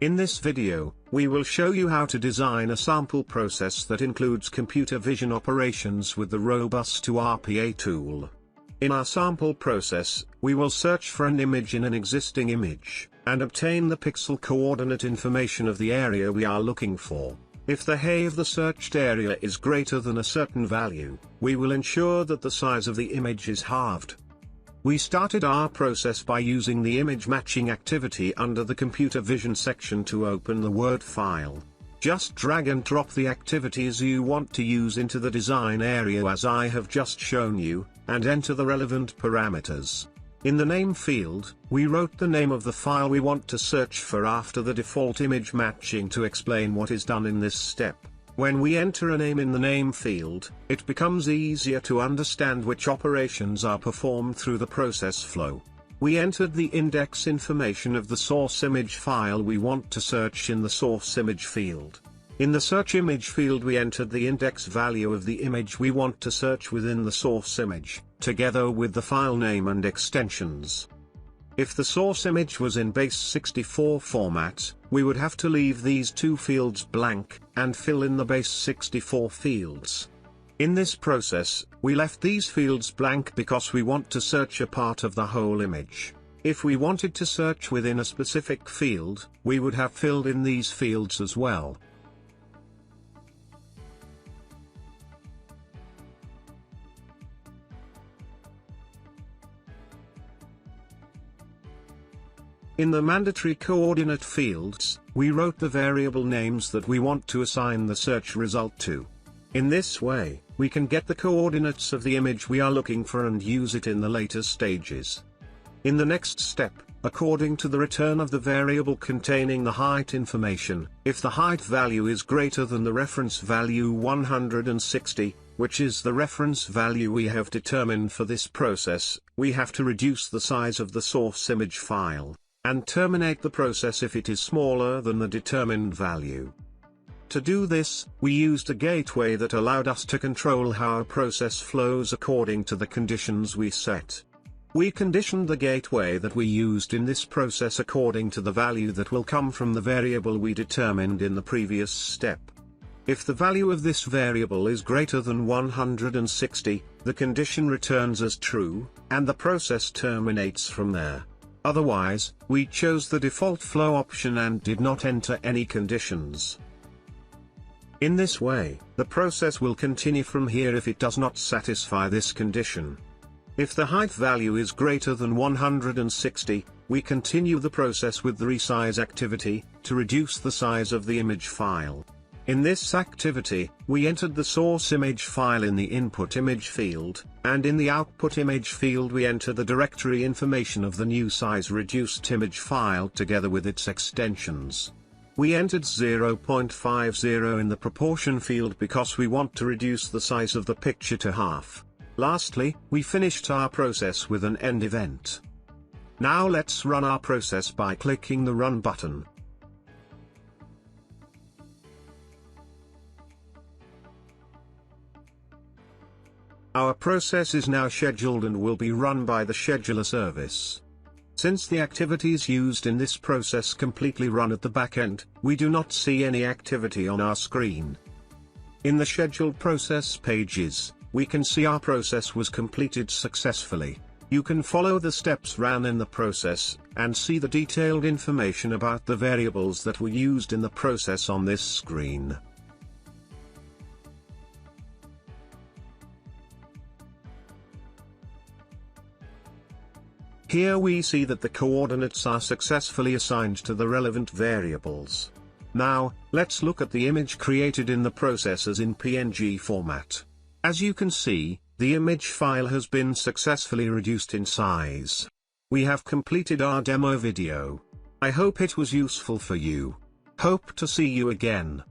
In this video, we will show you how to design a sample process that includes computer vision operations with the Robusta RPA tool. In our sample process, we will search for an image in an existing image, and obtain the pixel coordinate information of the area we are looking for. If the heigh of the searched area is greater than a certain value, we will ensure that the size of the image is halved. We started our process by using the image matching activity under the computer vision section to open the Word file. Just drag and drop the activities you want to use into the design area as I have just shown you, and enter the relevant parameters. In the name field, we wrote the name of the file we want to search for after the default image matching to explain what is done in this step. When we enter a name in the name field, it becomes easier to understand which operations are performed through the process flow. We entered the index information of the source image file we want to search in the source image field. In the search image field we entered the index value of the image we want to search within the source image, together with the file name and extensions. If the source image was in base64 format, we would have to leave these two fields blank, and fill in the base64 fields. In this process, we left these fields blank because we want to search a part of the whole image. If we wanted to search within a specific field, we would have filled in these fields as well. In the mandatory coordinate fields, we wrote the variable names that we want to assign the search result to. In this way, we can get the coordinates of the image we are looking for and use it in the later stages. In the next step, according to the return of the variable containing the height information, if the height value is greater than the reference value 160, which is the reference value we have determined for this process, we have to reduce the size of the source image file, and terminate the process if it is smaller than the determined value. To do this, we used a gateway that allowed us to control how a process flows according to the conditions we set. We conditioned the gateway that we used in this process according to the value that will come from the variable we determined in the previous step. If the value of this variable is greater than 160, the condition returns as true, and the process terminates from there. Otherwise, we chose the default flow option and did not enter any conditions. In this way, the process will continue from here if it does not satisfy this condition. If the height value is greater than 160, we continue the process with the resize activity, to reduce the size of the image file. In this activity, we entered the source image file in the input image field, and in the output image field we enter the directory information of the new size reduced image file together with its extensions. We entered 0.50 in the proportion field because we want to reduce the size of the picture to half. Lastly, we finished our process with an end event. Now let's run our process by clicking the Run button. Our process is now scheduled and will be run by the scheduler service. Since the activities used in this process completely run at the backend, we do not see any activity on our screen. In the scheduled process pages, we can see our process was completed successfully. You can follow the steps ran in the process, and see the detailed information about the variables that were used in the process on this screen. Here we see that the coordinates are successfully assigned to the relevant variables. Now, let's look at the image created in the process as in PNG format. As you can see, the image file has been successfully reduced in size. We have completed our demo video. I hope it was useful for you. Hope to see you again.